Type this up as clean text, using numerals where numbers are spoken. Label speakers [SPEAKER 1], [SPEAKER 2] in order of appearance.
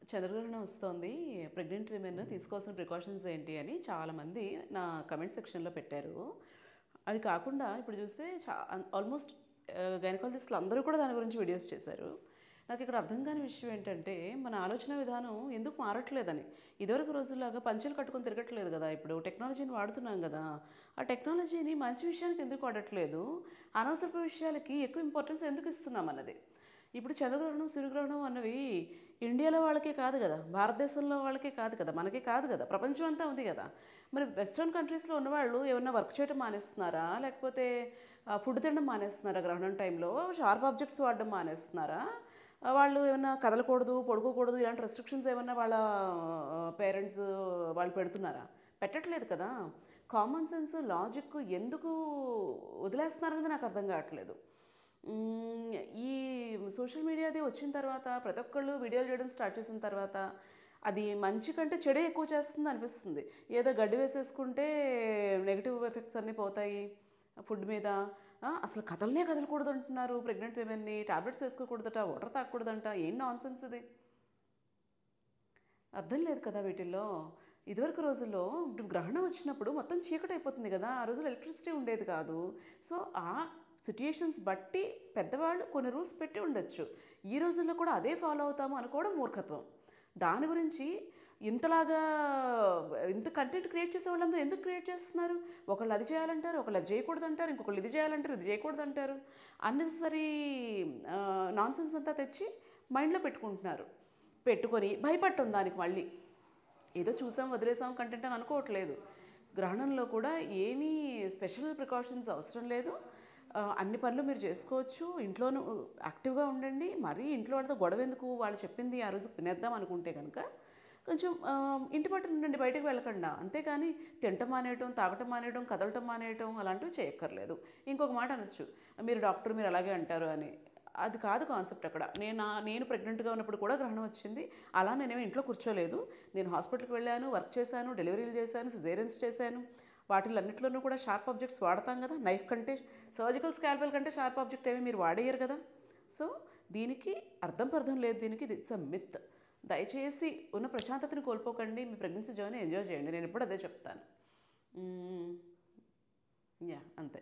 [SPEAKER 1] చంద్రగ్రహణం వస్తోంది. Pregnant women తీసుకోవాల్సిన ప్రికాషన్స్ ఏంటి అని చాలామంది నా కమెంట్ సెక్షన్‌లో పెట్టారు. అది కాకుండా ఇప్పుడు చూస్తే ఆల్మోస్ట్ గైనకాలజిస్టులు అందరూ కూడా దాని గురించి వీడియోస్ చేశారు. నాకిక్కడ అర్థం కాని విషయం ఏంటంటే, మన ఆలోచన విధానం ఎందుకు మారట్లేదని. ఇదివరకు రోజుల్లాగా పంచెలు కట్టుకొని తిరగట్లేదు గదా! ఇప్పుడు టెక్నాలజీని వాడుతున్నాం గదా! ఆ టెక్నాలజీని మంచి విషయానికి ఎందుకు వాడట్లేదు? అనవసరపు విషయాలకి ఎక్కువ ఇంపార్టెన్స్ ఎందుకు ఇస్తున్నామన్నది. ఇప్పుడు చంద్రగ్రహణం, సూర్యగ్రహణం అన్నవి ఇండియాలో వాళ్ళకే కాదు గదా! భారతదేశంలో వాళ్ళకే కాదు కదా! మనకే కాదు గదా! ప్రపంచం అంతా ఉంది గదా! మరి వెస్టర్న్ కంట్రీస్‌లో ఉన్నవాళ్ళు ఏమన్నా వర్క్ చేయటం మానేస్తున్నారా? లేకపోతే ఫుడ్ తినడం మానేస్తున్నారా గ్రహణం టైంలో? షార్ప్ ఆబ్జెక్ట్స్ వాడడం మానేస్తున్నారా? వాళ్ళు ఏమన్నా కదలకూడదు, పడుకోకూడదు ఇలాంటి రెస్ట్రిక్షన్స్ ఏమన్నా వాళ్ళ పేరెంట్స్ వాళ్ళు పెడుతున్నారా? పెట్టట్లేదు కదా! కామన్ సెన్స్, లాజిక్ ఎందుకు వదిలేస్తున్నారనేది నాకు అర్థం కావట్లేదు. హ్మ్. ఈ సోషల్ మీడియాది వచ్చిన తర్వాత ప్రతి ఒక్కళ్ళు వీడియోలు చేయడం స్టార్ట్ చేసిన తర్వాత అది మంచి కంటే చెడే ఎక్కువ చేస్తుంది అనిపిస్తుంది. ఏదో గడ్డి వేసేసుకుంటే నెగెటివ్ ఎఫెక్ట్స్ అన్నీ పోతాయి ఫుడ్ మీద. అసలు కదలనే కదలకూడదంటున్నారు ప్రెగ్నెంట్ విమెన్‌ని. టాబ్లెట్స్ వేసుకోకూడదట, వాటర్ తాగకూడదంట. ఏం నాన్‌సెన్స్ ఇది? అర్థం లేదు కదా వీటిల్లో. ఇదివరకు రోజుల్లో ఇప్పుడు గ్రహణం వచ్చినప్పుడు మొత్తం చీకటయిపోతుంది గదా! ఆ రోజుల్లో ఎలక్ట్రిసిటీ ఉండేది కాదు. సో, ఆ సిట్యుయేషన్స్ బట్టి పెద్దవాళ్ళు కొన్ని రూల్స్ పెట్టి ఉండొచ్చు. ఈ రోజుల్లో కూడా అదే ఫాలో అవుతాము అనుకోవడం మూర్ఖత్వం. దాని గురించి ఇంతలాగా ఇంత కంటెంట్ క్రియేట్ చేసే వాళ్ళందరూ ఎందుకు క్రియేట్ చేస్తున్నారు? ఒకళ్ళు అది చేయాలంటారు, ఒకళ్ళు అది చేయకూడదంటారు, ఇంకొకళ్ళు ఇది చేయాలంటారు, ఇది చేయకూడదంటారు. అన్నెసెసరీ నాన్‌సెన్స్ అంతా తెచ్చి మైండ్‌లో పెట్టుకుంటున్నారు. పెట్టుకొని భయపడటం దానికి మళ్ళీ. ఏదో చూసాం, వదిలేసాం కంటెంట్ అని అనుకోవట్లేదు. గ్రహణంలో కూడా ఏమీ స్పెషల్ ప్రికాషన్స్ అవసరం లేదు. అన్ని పనులు మీరు చేసుకోవచ్చు. ఇంట్లోనూ యాక్టివ్‌గా ఉండండి. మరీ ఇంట్లో వాళ్ళతో గొడవెందుకు? వాళ్ళు చెప్పింది ఆ రోజు వినేద్దాం అనుకుంటే గనక, కొంచెం ఇంటి పట్టున ఉండండి బయటికి వెళ్ళకండా. అంతేగాని తినటం మానేయటం, తాగటం మానేయడం, కదలటం మానేయటం అలాంటివి చేయక్కర్లేదు. ఇంకొక మాట అనొచ్చు, మీరు డాక్టర్ మీరు అలాగే అంటారు అని. అది కాదు కాన్సెప్ట్ అక్కడ. నేను ప్రెగ్నెంట్‌గా ఉన్నప్పుడు కూడా గ్రహణం వచ్చింది. అలా నేనేమి ఇంట్లో కూర్చోలేదు. నేను హాస్పిటల్‌కి వెళ్ళాను, వర్క్ చేశాను, డెలివరీలు చేశాను, సిజేరియన్స్ చేశాను. వాటిలన్నిటిలోనూ కూడా షార్ప్ ఆబ్జెక్ట్స్ వాడతాం కదా! నైఫ్ కంటే, సర్జికల్ స్కాల్పెల్ కంటే షార్ప్ ఆబ్జెక్ట్ ఏమి మీరు వాడేయరు కదా! సో, దీనికి అర్థం పర్థం లేదు దీనికి. It's a myth. దయచేసి ఉన్న ప్రశాంతతని కోల్పోకండి. మీ ప్రెగ్నెన్సీ జర్నీ ఎంజాయ్ చేయండి. నేనెప్పుడు అదే చెప్తాను. హ్మ్. యాహ్! అంతే.